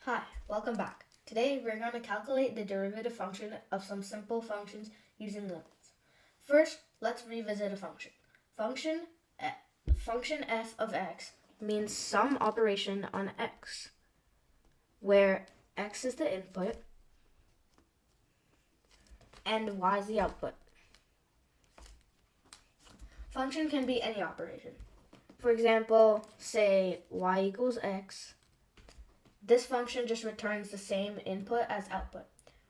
Hi, welcome back. Today we're going to calculate the derivative function of some simple functions using limits. First, let's revisit a function. Function f of x means some operation on x, where x is the input and y is the output. Function can be any operation. For example, say y equals x. This function just returns the same input as output.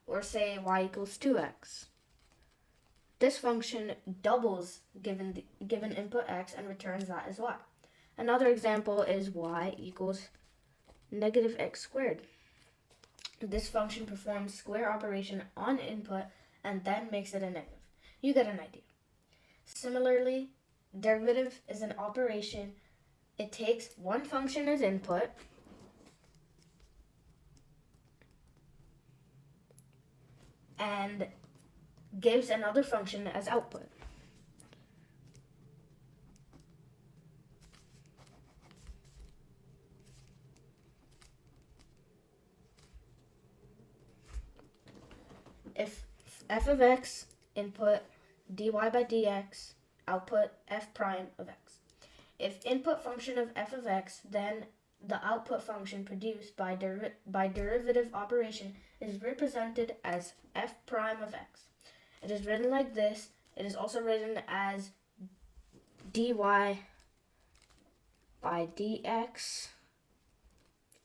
Or say y equals 2x. This function doubles given input x and returns that as y. Another example is y equals negative x squared. This function performs square operation on input and then makes it a negative. You get an idea. Similarly, derivative is an operation. It takes one function as input and gives another function as output. If f of x input dy by dx, output f prime of x. If input function of f of x, then the output function produced by derivative operation is represented as f prime of x. It is written like this. It is also written as dy by dx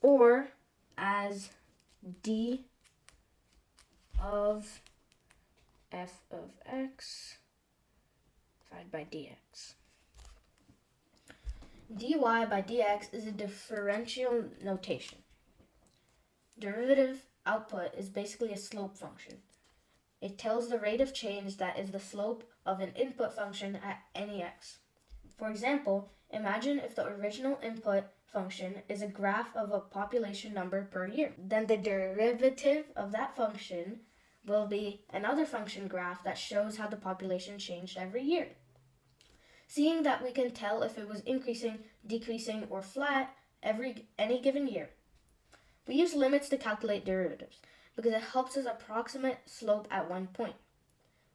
or as d of f of x divided by dx. dy by dx is a differential notation. Derivative output is basically a slope function. It tells the rate of change that is the slope of an input function at any x. For example, imagine if the original input function is a graph of a population number per year. Then the derivative of that function will be another function graph that shows how the population changed every year. Seeing that we can tell if it was increasing, decreasing, or flat any given year. We use limits to calculate derivatives because it helps us approximate slope at one point.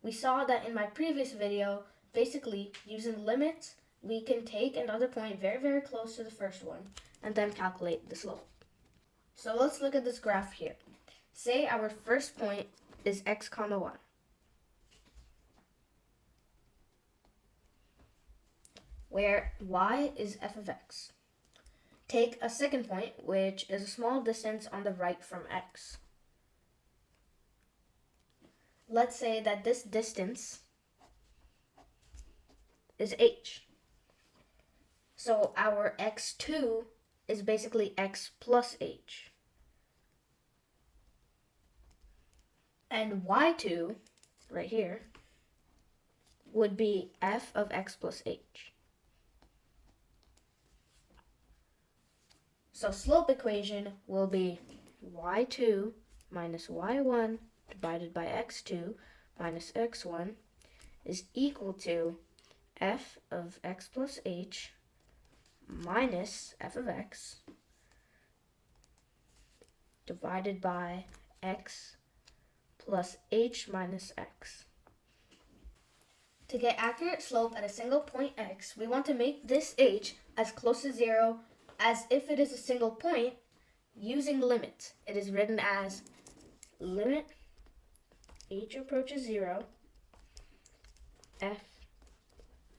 We saw that in my previous video, basically using limits, we can take another point very, very close to the first one and then calculate the slope. So let's look at this graph here. Say our first point is x comma y. Where y is f of x. Take a second point, which is a small distance on the right from x. Let's say that this distance is h. So our x2 is basically x plus h. And y2, right here, would be f of x plus h. So slope equation will be y2 minus y1 divided by x2 minus x1 is equal to f of x plus h minus f of x divided by x plus h minus x. To get accurate slope at a single point x, we want to make this h as close to 0 as if it is a single point using limits. It is written as limit h approaches 0, f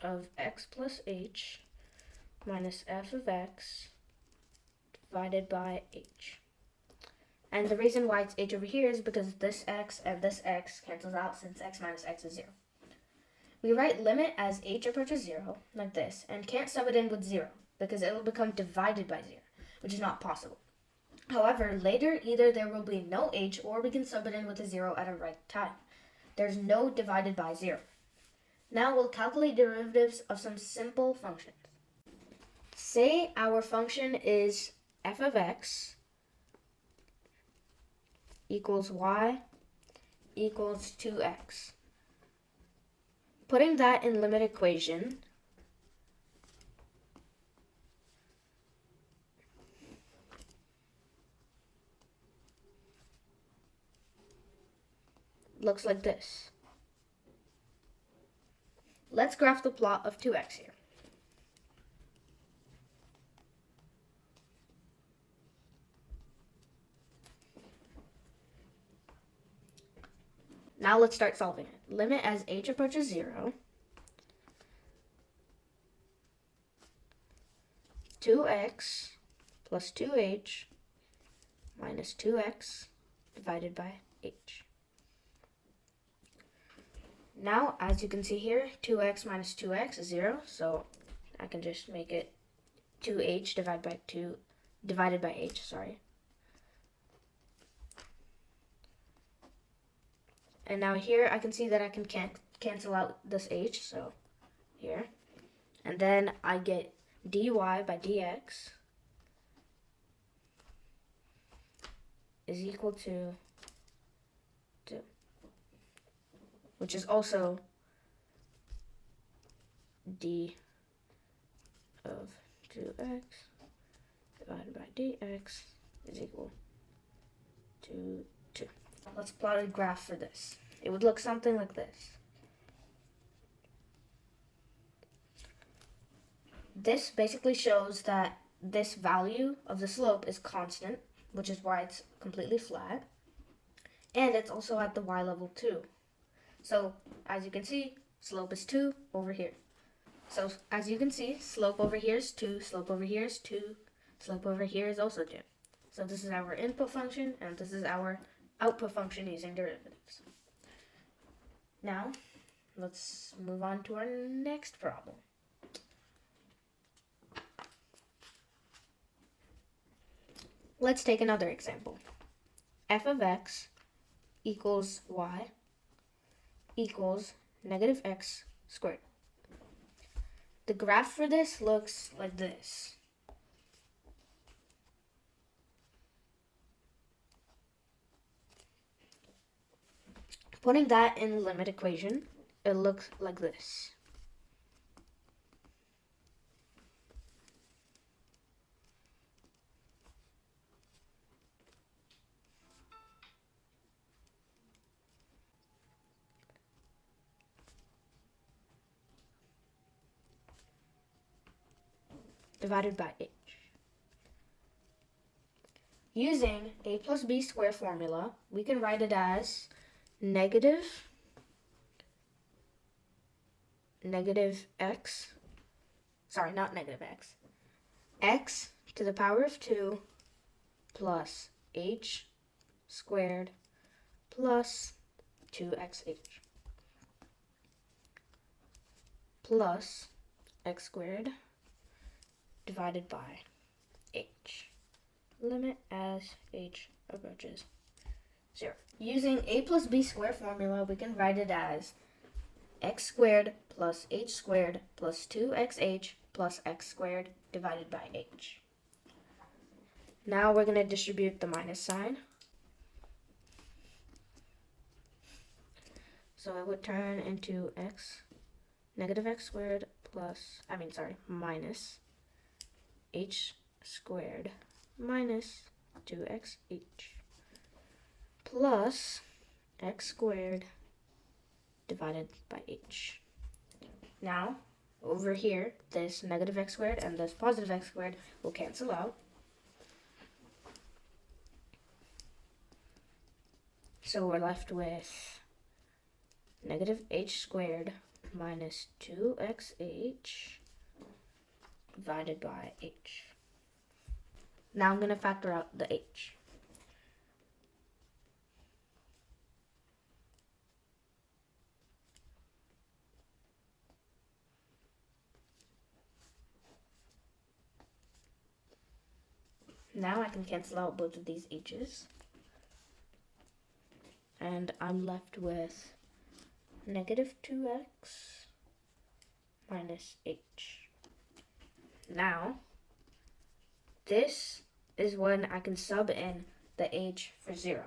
of x plus h minus f of x divided by h. And the reason why it's h over here is because this x and this x cancels out since x minus x is 0. We write limit as h approaches 0, like this, and can't sub it in with 0, because it will become divided by 0, which is not possible. However, later either there will be no h or we can sub it in with a 0 at a right time. There's no divided by 0. Now we'll calculate derivatives of some simple functions. Say our function is f of x equals y equals 2x. Putting that in limit equation, looks like this. Let's graph the plot of 2x here. Now let's start solving it. Limit as h approaches 0. 2x plus 2h minus 2x divided by h. Now, as you can see here, 2x minus 2x is 0, so I can just make it 2h divided by h, sorry. And now here I can see that I can cancel out this h, so here. And then I get dy by dx is equal to 2, which is also d of 2x divided by dx is equal to 2. Let's plot a graph for this. It would look something like this. This basically shows that this value of the slope is constant, which is why it's completely flat. And it's also at the y level too. So, as you can see, slope is 2 over here. So, as you can see, slope over here is 2, slope over here is 2, slope over here is also 2. So this is our input function, and this is our output function using derivatives. Now, let's move on to our next problem. Let's take another example. F of x equals y equals negative x squared. The graph for this looks like this. Putting that in the limit equation, it looks like this. Divided by h. Using a plus b squared formula, we can write it as negative x, sorry, not negative x to the power of 2 plus h squared plus 2xh plus x squared divided by h. Limit as h approaches 0. Using a plus b squared formula, we can write it as x squared plus h squared plus 2xh plus x squared divided by h. Now we're going to distribute the minus sign. So it would turn into negative x squared minus h squared minus 2xh plus x squared divided by h. Now, over here, this negative x squared and this positive x squared will cancel out. So we're left with negative h squared minus 2xh divided by h. Now I'm going to factor out the h. Now I can cancel out both of these h's. And I'm left with negative 2x minus h. Now, this is when I can sub in the h for 0.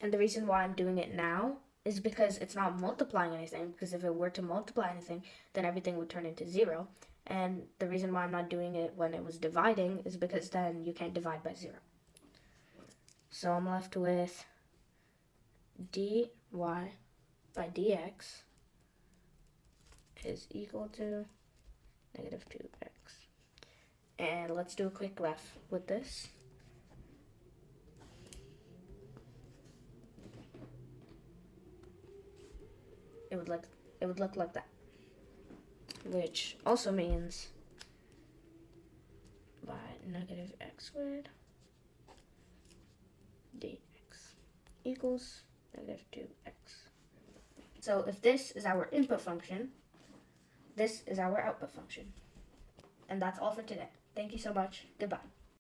And the reason why I'm doing it now is because it's not multiplying anything, because if it were to multiply anything, then everything would turn into 0. And the reason why I'm not doing it when it was dividing is because then you can't divide by 0. So I'm left with dy by dx is equal to negative 2x. And let's do a quick graph with this. It would look like that, which also means by negative x squared dx equals negative 2x. So if this is our input function, this is our output function. And that's all for today. Thank you so much. Goodbye.